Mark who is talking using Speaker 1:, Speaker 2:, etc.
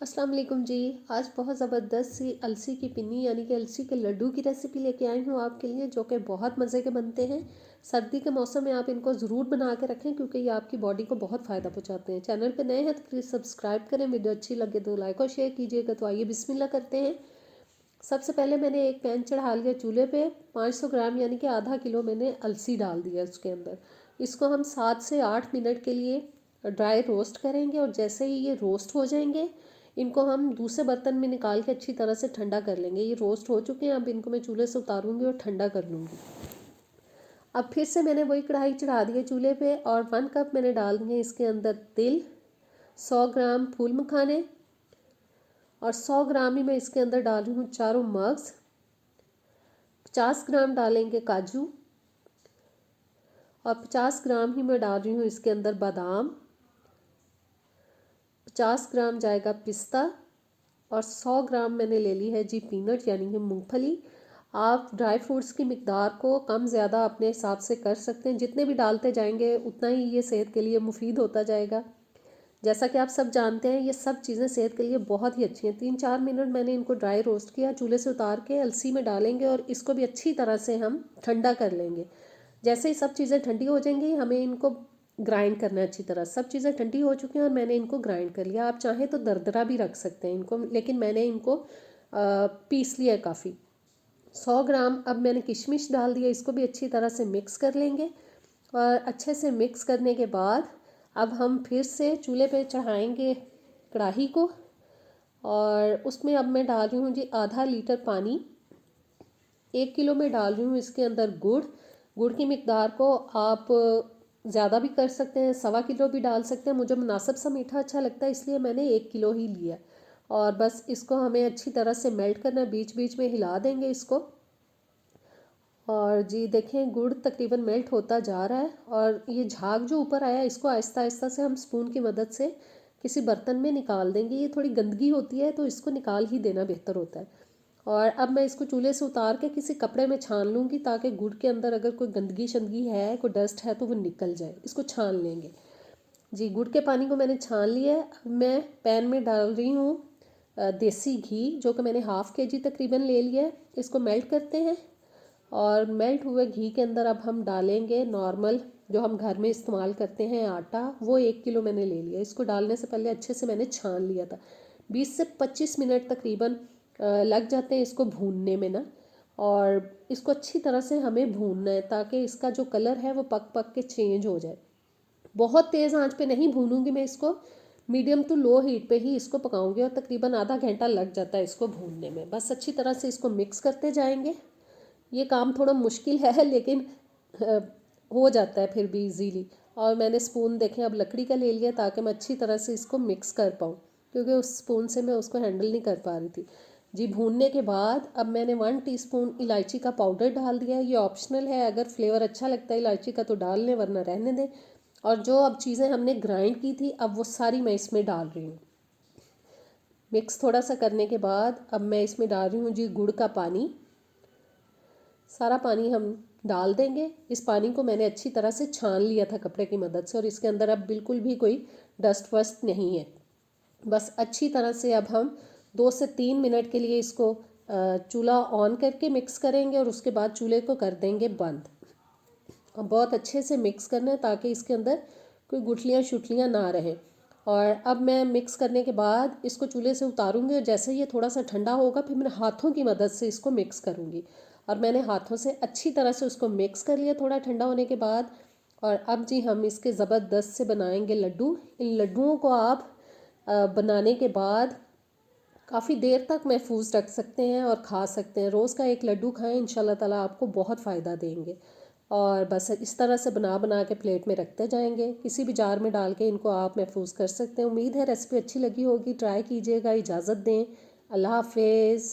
Speaker 1: अस्सलाम वालेकुम जी। आज बहुत ज़बरदस्त सी अलसी की पिन्नी यानी कि अलसी के लड्डू की रेसिपी लेके आई हूँ आपके लिए, जो कि बहुत मज़े के बनते हैं। सर्दी के मौसम में आप इनको ज़रूर बना के रखें क्योंकि ये आपकी बॉडी को बहुत फ़ायदा पहुँचाते हैं। चैनल पे नए हैं तो प्लीज़ सब्सक्राइब करें, वीडियो अच्छी लगे तो लाइक और शेयर कीजिएगा। तो आइए बिस्मिल्लाह करते हैं। सबसे पहले मैंने एक पैन चढ़ा लिया चूल्हे पे। 500 ग्राम यानी कि आधा किलो मैंने अलसी डाल दिया उसके अंदर। इसको हम 7 से 8 मिनट के लिए ड्राई रोस्ट करेंगे और जैसे ही ये रोस्ट हो जाएंगे इनको हम दूसरे बर्तन में निकाल के अच्छी तरह से ठंडा कर लेंगे। ये रोस्ट हो चुके हैं, अब इनको मैं चूल्हे से उतारूंगी और ठंडा कर लूँगी। अब फिर से मैंने वही कढ़ाई चढ़ा दी है चूल्हे पे और 1 कप मैंने डाल दिए इसके अंदर तिल, 100 ग्राम फूल मखाने और 100 ग्राम ही मैं इसके अंदर डाल रही हूँ चारों मग्स। 50 ग्राम डालेंगे काजू और 50 ग्राम ही मैं डाल रही हूँ इसके अंदर बादाम। 50 ग्राम जाएगा पिस्ता और 100 ग्राम मैंने ले ली है जी पीनट यानी कि मूंगफली। आप ड्राई फ्रूट्स की मिकदार को कम ज़्यादा अपने हिसाब से कर सकते हैं, जितने भी डालते जाएंगे उतना ही ये सेहत के लिए मुफीद होता जाएगा। जैसा कि आप सब जानते हैं ये सब चीज़ें सेहत के लिए बहुत ही अच्छी हैं। 3-4 मिनट मैंने इनको ड्राई रोस्ट किया, चूल्हे से उतार के अलसी में डालेंगे और इसको भी अच्छी तरह से हम ठंडा कर लेंगे। जैसे ही सब चीज़ें ठंडी हो जाएंगी हमें इनको ग्राइंड करना है अच्छी तरह। सब चीज़ें ठंडी हो चुकी हैं और मैंने इनको ग्राइंड कर लिया। आप चाहें तो दरदरा भी रख सकते हैं इनको, लेकिन मैंने इनको पीस लिया है काफ़ी। 100 ग्राम अब मैंने किशमिश डाल दिया, इसको भी अच्छी तरह से मिक्स कर लेंगे। और अच्छे से मिक्स करने के बाद अब हम फिर से चूल्हे पे चढ़ाएंगे कढ़ाई को और उसमें अब मैं डाल रही हूँ जी आधा लीटर पानी। 1 किलो में डाल रही हूँ इसके अंदर गुड़। गुड़ की मिकदार को आप ज़्यादा भी कर सकते हैं, 1.25 किलो भी डाल सकते हैं। मुझे मुनासिब सा मीठा अच्छा लगता है इसलिए मैंने 1 किलो ही लिया। और बस इसको हमें अच्छी तरह से मेल्ट करना है, बीच बीच में हिला देंगे इसको। और जी देखें गुड़ तकरीबन मेल्ट होता जा रहा है और ये झाग जो ऊपर आया इसको आहिस्ता आहिस्ता से हम स्पून की मदद से किसी बर्तन में निकाल देंगे। ये थोड़ी गंदगी होती है तो इसको निकाल ही देना बेहतर होता है। और अब मैं इसको चूल्हे से उतार के किसी कपड़े में छान लूँगी ताकि गुड़ के अंदर अगर कोई गंदगी शंदगी है, कोई डस्ट है तो वो निकल जाए। इसको छान लेंगे जी। गुड़ के पानी को मैंने छान लिया है। अब मैं पैन में डाल रही हूँ देसी घी, जो कि मैंने हाफ़ केजी तकरीबन ले लिया है। इसको मेल्ट करते हैं और मेल्ट हुए घी के अंदर अब हम डालेंगे नॉर्मल जो हम घर में इस्तेमाल करते हैं आटा, वो 1 किलो मैंने ले लिया। इसको डालने से पहले अच्छे से मैंने छान लिया था। 20 से 25 मिनट तकरीबन लग जाते हैं इसको भूनने में ना। और इसको अच्छी तरह से हमें भूनना है ताकि इसका जो कलर है वो पक पक के चेंज हो जाए। बहुत तेज़ आंच पे नहीं भूनूंगी मैं इसको, मीडियम टू लो हीट पे ही इसको पकाऊंगी और तकरीबन आधा घंटा लग जाता है इसको भूनने में। बस अच्छी तरह से इसको मिक्स करते जाएंगे। ये काम थोड़ा मुश्किल है लेकिन अ, हो जाता है फिर भी इजीली। और मैंने स्पून देखें अब लकड़ी का ले लिया ताकि मैं अच्छी तरह से इसको मिक्स कर पाऊँ, क्योंकि उस स्पून से मैं उसको हैंडल नहीं कर पा रही थी जी। भूनने के बाद अब मैंने 1 टीस्पून इलायची का पाउडर डाल दिया है। ये ऑप्शनल है, अगर फ्लेवर अच्छा लगता है इलायची का तो डाल लें वरना रहने दें। और जो अब चीज़ें हमने ग्राइंड की थी अब वो सारी मैं इसमें डाल रही हूँ। मिक्स थोड़ा सा करने के बाद अब मैं इसमें डाल रही हूँ जी गुड़ का पानी। सारा पानी हम डाल देंगे। इस पानी को मैंने अच्छी तरह से छान लिया था कपड़े की मदद से और इसके अंदर अब बिल्कुल भी कोई डस्ट वस्ट नहीं है। बस अच्छी तरह से अब हम 2 से 3 मिनट के लिए इसको चूल्हा ऑन करके मिक्स करेंगे और उसके बाद चूल्हे को कर देंगे बंद। और बहुत अच्छे से मिक्स करना है ताकि इसके अंदर कोई गुठलियाँ शुठलियाँ ना रहें। और अब मैं मिक्स करने के बाद इसको चूल्हे से उतारूंगी और जैसे ये थोड़ा सा ठंडा होगा फिर मैं हाथों की मदद से इसको मिक्स करूँगी। और मैंने हाथों से अच्छी तरह से उसको मिक्स कर लिया थोड़ा ठंडा होने के बाद। और अब जी हम इसके ज़बरदस्त से बनाएंगे लड्डू। इन लड्डुओं को आप बनाने के बाद काफ़ी देर तक महफूज रख सकते हैं और खा सकते हैं। रोज़ का एक लड्डू खाएं, इंशाल्लाह ताला आपको बहुत फ़ायदा देंगे। और बस इस तरह से बना बना के प्लेट में रखते जाएंगे, किसी भी जार में डाल के इनको आप महफूज कर सकते हैं। उम्मीद है रेसिपी अच्छी लगी होगी, ट्राई कीजिएगा। इजाज़त दें, अल्लाह हाफिज़।